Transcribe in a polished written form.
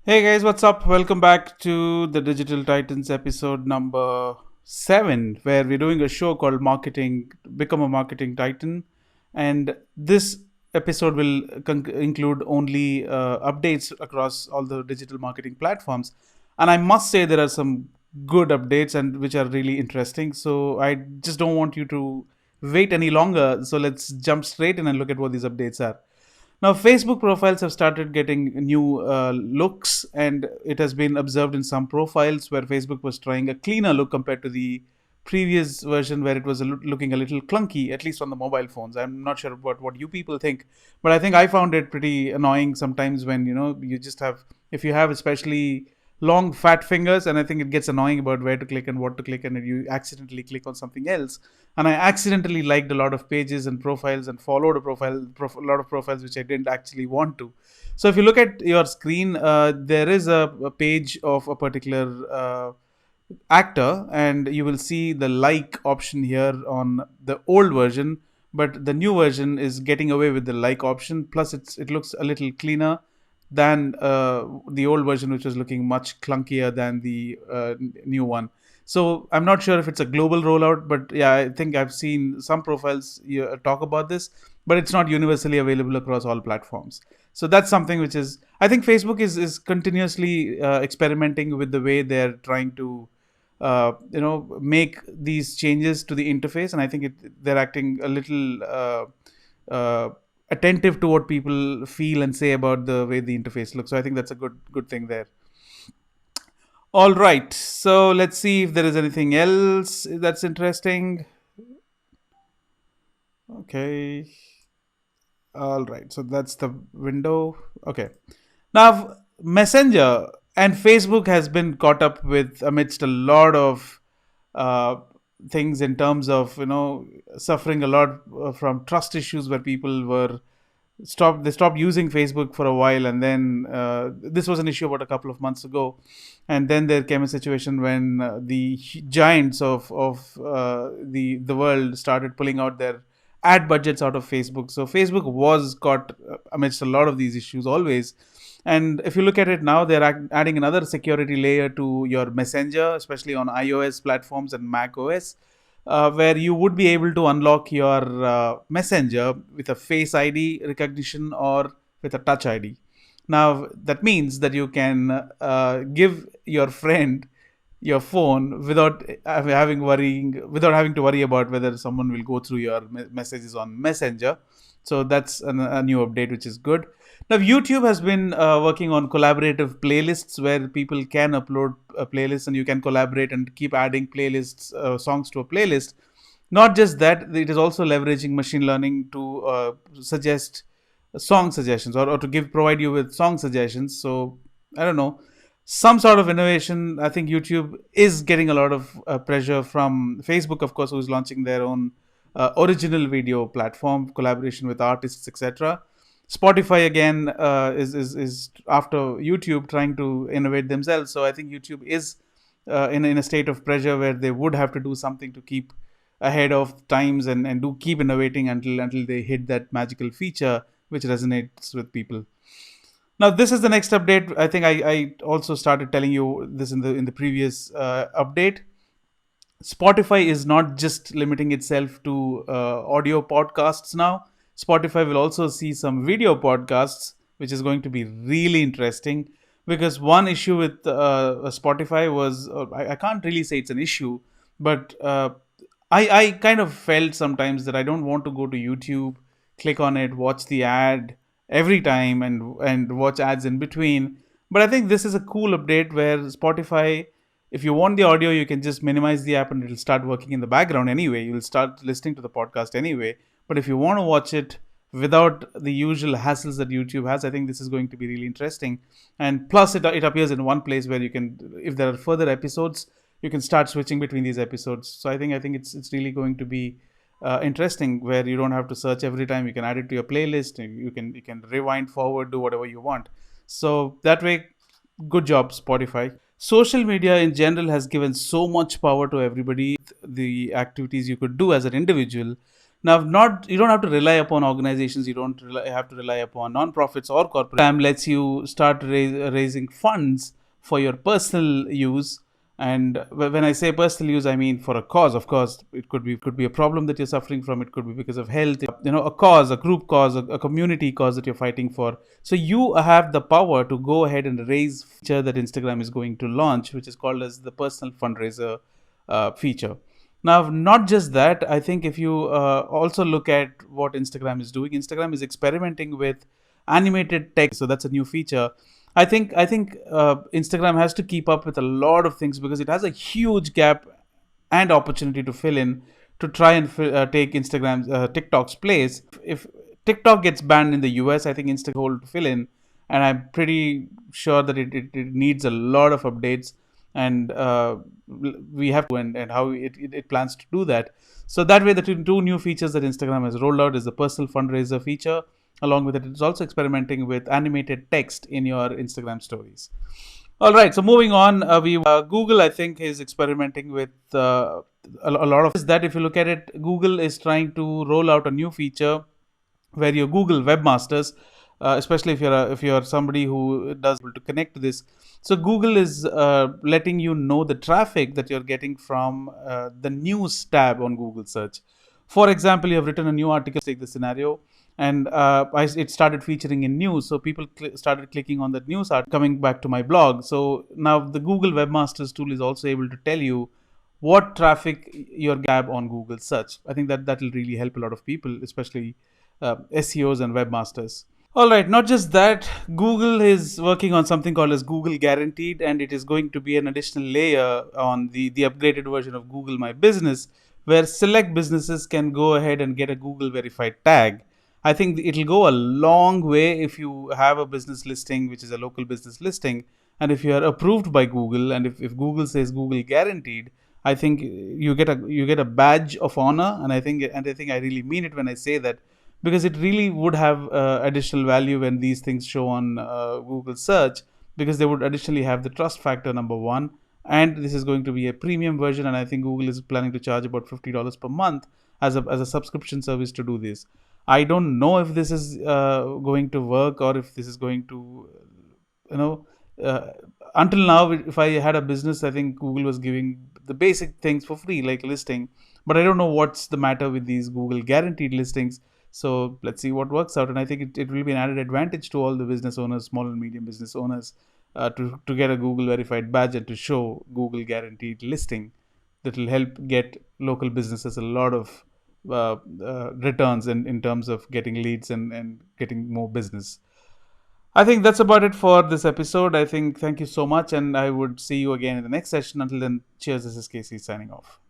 Hey guys, what's up? Welcome back to the Digital Titans episode number 7, where we're doing a show called Marketing Become a Marketing Titan. And this episode will include only updates across all the digital marketing platforms. And I must say, there are some good updates and which are really interesting. So I just don't want you to wait any longer. So let's jump straight in and look at what these updates are. Now, Facebook profiles have started getting new looks, and it has been observed in some profiles where Facebook was trying a cleaner look compared to the previous version where it was looking a little clunky, at least on the mobile phones. I'm not sure about what you people think, but I think I found it pretty annoying sometimes when you just have, if you have especially long fat fingers, and I think it gets annoying about where to click and what to click, and you accidentally click on something else. And I accidentally liked a lot of pages and profiles and followed a lot of profiles which I didn't actually want to. So if you look at your screen, there is a page of a particular actor, and you will see the like option here on the old version, but the new version is getting away with the like option. Plus it looks a little cleaner than the old version, which was looking much clunkier than the new one. So I'm not sure if it's a global rollout, but yeah, I think I've seen some profiles talk about this, but it's not universally available across all platforms. So that's something which is, I think Facebook is continuously experimenting with the way they're trying to make these changes to the interface, and I think they're acting a little attentive to what people feel and say about the way the interface looks. So I think that's a good thing there. All right, so let's see if there is anything else that's interesting. Okay. All right, so that's the window. Okay. Now, Messenger and Facebook has been caught up with amidst a lot of uh, things in terms of suffering a lot from trust issues where people were stopped using Facebook for a while, and then this was an issue about a couple of months ago, and then there came a situation when the giants of the world started pulling out their ad budgets out of Facebook. So Facebook was caught amidst a lot of these issues always. And if you look at it now, they're adding another security layer to your Messenger, especially on iOS platforms and Mac OS, where you would be able to unlock your Messenger with a Face ID recognition or with a Touch ID. Now, that means that you can give your friend your phone without without having to worry about whether someone will go through your messages on Messenger. So that's a new update, which is good. Now, YouTube has been working on collaborative playlists where people can upload a playlist and you can collaborate and keep adding playlists, songs to a playlist. Not just that, it is also leveraging machine learning to suggest song suggestions, or to provide you with song suggestions. So I don't know, some sort of innovation. I think YouTube is getting a lot of pressure from Facebook, of course, who is launching their own original video platform, collaboration with artists, etc. Spotify again is after YouTube trying to innovate themselves. So I think YouTube is in a state of pressure where they would have to do something to keep ahead of times, and do keep innovating until they hit that magical feature which resonates with people. Now this is the next update. I think I also started telling you this in the previous update. Spotify is not just limiting itself to audio podcasts now. Spotify will also see some video podcasts, which is going to be really interesting. Because one issue with Spotify was, I can't really say it's an issue, but I kind of felt sometimes that I don't want to go to YouTube, click on it, watch the ad every time, and watch ads in between. But I think this is a cool update where Spotify, if you want the audio, you can just minimize the app and it'll start working in the background anyway. You'll start listening to the podcast anyway. But if you want to watch it without the usual hassles that YouTube has, I think this is going to be really interesting. And plus, it appears in one place where you can, if there are further episodes, you can start switching between these episodes. So I think it's really going to be interesting, where you don't have to search every time. You can add it to your playlist. You can rewind forward, do whatever you want. So that way, good job, Spotify. Social media in general has given so much power to everybody. The activities you could do as an individual. Now, not you don't have to rely upon organizations. You don't have to rely upon non-profits or corporate. Instagram lets you start raising funds for your personal use. And when I say personal use, I mean for a cause. Of course, it could be a problem that you're suffering from. It could be because of health. A cause, a group cause, a community cause that you're fighting for. So you have the power to go ahead and raise feature that Instagram is going to launch, which is called as the personal fundraiser feature. Now, not just that, I think if you also look at what Instagram is experimenting with animated text. So that's a new feature. I think Instagram has to keep up with a lot of things because it has a huge gap and opportunity to fill in to try and take TikTok's place. If TikTok gets banned in the US, I think Instagram will fill in, and I'm pretty sure that it needs a lot of updates, and we have to and how it plans to do that. So that way, the two new features that Instagram has rolled out is the personal fundraiser feature. Along with it, it's also experimenting with animated text in your Instagram stories. All right, so moving on, we Google, I think, is experimenting with a lot of that. If you look at it, Google is trying to roll out a new feature where your Google webmasters, especially if you're somebody who does able to connect to this. So Google is letting you know the traffic that you're getting from the news tab on Google search. For example, you have written a new article. Take the scenario, and it started featuring in news. So people started clicking on that news article, coming back to my blog. So now the Google Webmasters tool is also able to tell you what traffic your gap on Google search. I think that will really help a lot of people, especially SEOs and webmasters. All right, not just that, Google is working on something called as Google Guaranteed, and it is going to be an additional layer on the upgraded version of Google My Business, where select businesses can go ahead and get a Google verified tag. I think it'll go a long way if you have a business listing, which is a local business listing, and if you are approved by Google, and if Google says Google Guaranteed, I think you get a badge of honor, and I think I really mean it when I say that, because it really would have additional value when these things show on Google search, because they would additionally have the trust factor, number one, and this is going to be a premium version, and I think Google is planning to charge about $50 per month as a subscription service to do this. I don't know if this is going to work, or if this is going to, you know, uh, until now, if I had a business, I think Google was giving the basic things for free, like listing. But I don't know what's the matter with these Google guaranteed listings. So let's see what works out. And I think it will be an added advantage to all the business owners, small and medium business owners, to get a Google verified badge and to show Google guaranteed listing. That will help get local businesses a lot of returns in terms of getting leads and getting more business. I think that's about it for this episode. I think thank you so much, and I would see you again in the next session. Until then, cheers. This is Casey signing off.